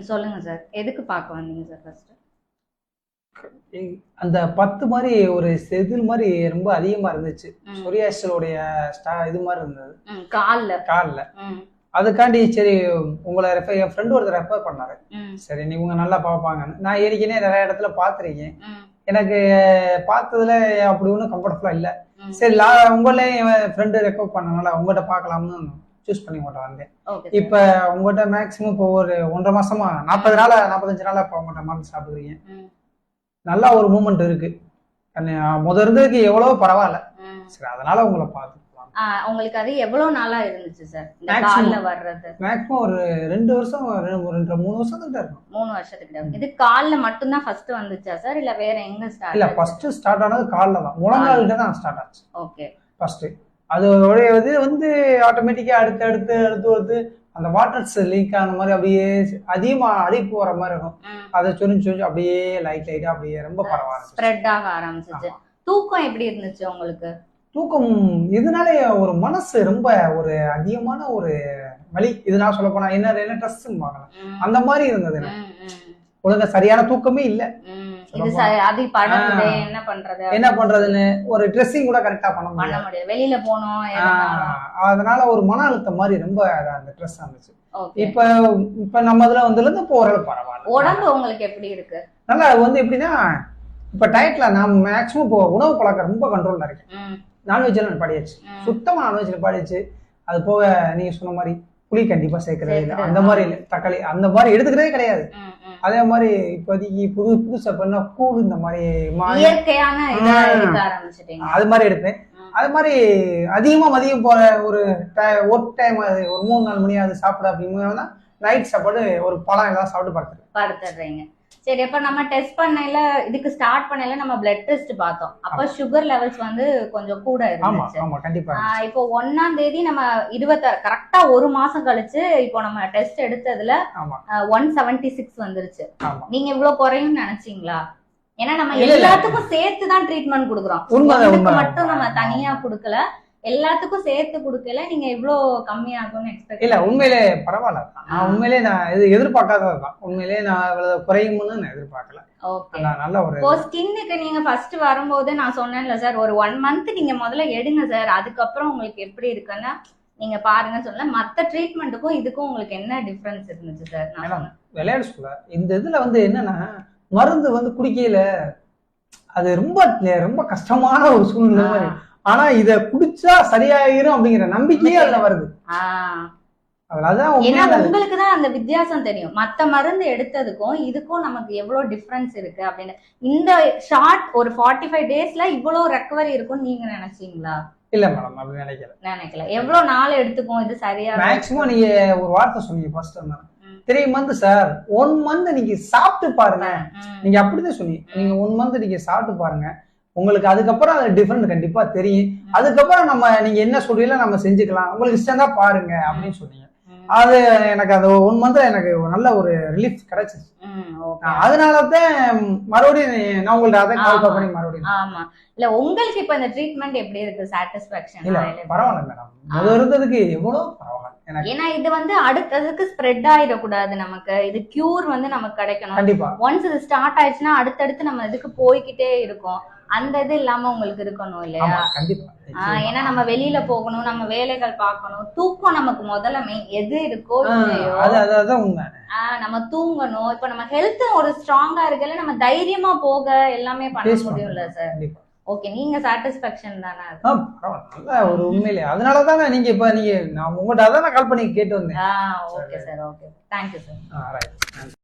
சொல்லுங்க சார். எதுக்கு பார்க்க வந்தீங்க சார் ஃபர்ஸ்ட்? அந்த 10 மாதிரி ஒரு செதில் மாதிரி ரொம்ப அதிகமா இருந்துச்சு. சொரியாசிஸோடைய இது மாதிரி இருந்தது கால்ல. அதுக்காண்டி சரி உங்களை என் ஃப்ரெண்டு ஒருத்தர் ரெஃபர் பண்ணாரு. சரி நீ இவங்க நல்லா பார்ப்பாங்கன்னு. நான் ஏற்கனவே நிறைய இடத்துல பார்த்துருக்கேன். எனக்கு பார்த்ததுல அப்படி ஒன்றும் கம்ஃபர்டபுளா இல்லை. சரி உங்களே என் ஃப்ரெண்டு ரெஃபர் பண்ணனால உங்கள்கிட்ட பார்க்கலாம்னு சூஸ் பண்ணி உங்கள்கிட்ட வந்தேன். இப்ப உங்கள்கிட்ட மேக்சிமம் இப்போ ஒரு 1.5 மாசமா 40 நாளா 45 நாளா இப்போ உங்கள்கிட்ட மருந்து சாப்பிடுறீங்க. நல்லா ஒரு மூமெண்ட் இருக்கு. இருந்ததுக்கு எவ்வளவு பரவாயில்ல. சரி அதனால உங்களை பார்த்துக்கலாம். உங்களுக்கு அது எவ்வளவு நாளா இருந்துச்சு சார் இந்த கால்ல வர்றது? மேக்ஸிமம் ஒரு 2 வருஷம் 3 வருஷத்துக்கிட்ட இருக்கும். 3 வருஷத்துக்கிட்ட. இது கால்ல மட்டும் தான் ஃபர்ஸ்ட் வந்துச்சா சார் இல்ல வேற எங்க ஸ்டார்ட்? இல்ல ஃபர்ஸ்ட் ஸ்டார்ட் ஆனது கால்ல தான். முழங்கால்கிட்ட தான் ஸ்டார்ட் ஆச்சு. ஓகே. ஃபர்ஸ்ட் அதோடைய இது வந்து ஆட்டோமேட்டிக்கா அடுத்து அந்த வாட்டர்ஸ் லீக் ஆன மாதிரி அப்படியே அதிகமா அடைப்பு வர மாதிரி இருக்கும். அதை சொரிஞ்சு அப்படியே லைட்டா அப்படியே ரொம்ப பரவாயில்ல ஸ்ப்ரெட் ஆக ஆரம்பிச்சிச்சு. தூக்கம் எப்படி இருந்துச்சு உங்களுக்கு? தூக்கம் இதனால ஒரு மனசு ரொம்ப ஒரு அதிகமான ஒரு வலி. இதனால சொல்ல போனா என்ன ட்ரெஸ் அந்த மாதிரி இருந்தது. ஒழுங்கா சரியான தூக்கமே இல்ல. என்ன பண்றதுன்னு ஒரு ட்ரெஸ்ஸிங் கூட கரெக்டா பண்ண முடியாது. வெளியில போனோம் அதனால ஒரு மன அழுத்தம் மாதிரி ரொம்ப அந்த ட்ரெஸ் இருந்துச்சு. இப்ப நம்ம இதுல வந்து இப்போ ஓரளவு பரவாயில்ல. உடம்பு உங்களுக்கு எப்படி இருக்கு? நல்லா வந்து எப்படின்னா இப்ப டயட்ல நான் மேக்சிமம் இப்போ உணவு பழக்கம் ரொம்ப கண்ட்ரோல்ல இருக்கேன். நான்வெஜ்ல படியாச்சு. சுத்தமா நான்வெஜ்ல படிச்சு. அது போக நீங்க சொன்ன மாதிரி புளி கண்டிப்பா சேர்க்கறது இல்லை. அந்த மாதிரி இல்லை. தக்காளி அந்த மாதிரி எடுத்துக்கிறதே கிடையாது. அதே மாதிரி இப்போதைக்கு புதுசா பண்ண கூழ் இந்த மாதிரி அது மாதிரி எடுப்பேன். அது மாதிரி அதிகமா மதியம் போற ஒரு டைம் ஒரு 3-4 மணி அது சாப்பிட அப்படின்னா நைட் சாப்பாடு ஒரு பழம் எல்லாம் சாப்பிட்டு படுத்துறீங்க. சரி அப்ப நம்ம டெஸ்ட் பண்ணல இதுக்கு ஸ்டார்ட் பண்ணல நம்ம பிளட் டெஸ்ட் பார்த்தோம். அப்ப சுகர் லெவல்ஸ் வந்து கொஞ்சம் கூட இருந்துச்சு. இப்போ 1ஆம் தேதி நம்ம 26 கரெக்டா ஒரு மாசம் கழிச்சு இப்போ நம்ம டெஸ்ட் எடுத்ததுல 176 வந்துருச்சு. நீங்க இவ்வளவு குறையும் நினைச்சீங்களா? ஏன்னா நம்ம எல்லாத்துக்கும் சேர்த்துதான் ட்ரீட்மெண்ட் கொடுக்குறோம். மட்டும் நம்ம தனியா கொடுக்கல, எல்லாத்துக்கும் சேர்த்து கொடுக்கல. நீங்க இவ்வளவு கம்மியாகும்னு எக்ஸ்பெக்ட் இல்ல. உண்மையிலே பரவாயில்ல. நான் உண்மையிலே நான் இது எதிர்பார்க்காததான். உண்மையிலே நான் இவ்வளவு குறையும்னு நான் எதிர்பார்க்கல. நல்ல ஒரு ஸ்கின்னுக்கு நீங்க ஃபர்ஸ்ட் வரும்போது நான் சொன்னேன்ல சார், ஒரு 1 மந்த் நீங்க முதல்ல எடுங்க சார், அதுக்கப்புறம் உங்களுக்கு எப்படி இருக்குன்னா நீங்க பாருங்க சொல்ல. மத்த ட்ரீட்மெண்ட்டுக்கும் இதுக்கும் உங்களுக்கு என்ன டிஃபரன்ஸ் இருந்துச்சு சார்? விளையாட சொல்ல இந்த இதுல வந்து என்னன்னா மருந்து வந்து குடிக்கையில அது ரொம்ப ரொம்ப கஷ்டமான ஒரு சூழ்நிலை. ஆனா இத குடிச்சா சரியாயிரும் அப்படிங்கிற நம்பிக்கையே அதுல வருது. உங்களுக்கு தான் அந்த வித்தியாசம் தெரியும். மத்த மருந்து எடுத்ததுக்கும் இதுக்கும் நமக்கு எவ்வளவு டிஃபரன்ஸ் இருக்கு அப்படின்னு. இந்த ஷார்ட் ஒரு 45 டேஸ்ல இவ்வளவு ரெக்கவரி இருக்கும்னு நீங்க நினைச்சீங்களா? இல்ல மேடம், அப்படி நினைக்கல. எவ்வளவு நாள் எடுத்துக்கும் இது சரியா? மேக்ஸிமம் நீங்க ஒரு வார்த்தை சொன்னீங்க ஃபர்ஸ்ட் 3 மந்த் சார். 1 மந்த் நீங்க சாப்பிட்டு பாருங்க. நீங்க அப்படிதான் சொன்னீங்க. நீங்க 1 மந்த் நீங்க சாப்பிட்டு பாருங்க, உங்களுக்கு அதுக்கப்புறம் அது டிஃபரெண்ட் கண்டிப்பா தெரியும். அதுக்கப்புறம் நீங்க என்ன சொல்றீங்களோ நம்ம செஞ்சுக்கலாம், உங்களுக்கு இஷ்டம் தான் பாருங்க அப்படின்னு சொன்னீங்க. அது எனக்கு அந்த 1 மந்த்ல எனக்கு நல்ல ஒரு ரிலீஃப் கிடைச்சிச்சு. அதனாலதான் மறுபடியும் நான் உங்கள்ட்ட அதை கால் பண்ணி மறுபடியும். ஆமா இல்ல உங்களுக்கு இப்ப இந்த ட்ரீட்மெண்ட் எப்படி இருக்கு? சாட்டிஸ்பாக்சன்? இல்ல பரவாயில்ல மேடம். முதல்ல இருந்ததுக்கு எவ்வளவு பரவாயில்ல. ஏன்னா இது வந்து அடுத்ததுக்கு ஸ்ப்ரெட் ஆயிடக்கூடாது. நமக்கு இது கியூர் வந்து நமக்கு கிடைக்கணும். கண்டிப்பா ஒன்ஸ் இது ஸ்டார்ட் ஆயிடுச்சுன்னா அடுத்தடுத்து நம்ம இதுக்கு போய்கிட்டே இருக்கோம். அந்த இது இல்லாம உங்களுக்கு இருக்கணும் இல்லையா? ஏன்னா நம்ம வெளியில போகணும், நம்ம வேலைகள் பார்க்கணும், தூக்கம் நமக்கு முதல்ல எது இருக்கோ இல்லையோ நம்ம தூங்கணும். இப்ப நம்ம ஹெல்த் ஒரு ஸ்ட்ராங்கா இருக்கல நம்ம தைரியமா போக எல்லாமே பண்ண முடியும்ல சார்? ஓகே, நீங்க சாட்டிஸ்பாக்சன் தானே? நல்ல ஒரு உண்மையிலே அதனாலதானே நீங்க இப்ப நான் உங்கள்கிட்ட அதான் கால் பண்ணி கேட்டு வந்தேன். Okay sir. Okay, thank you sir.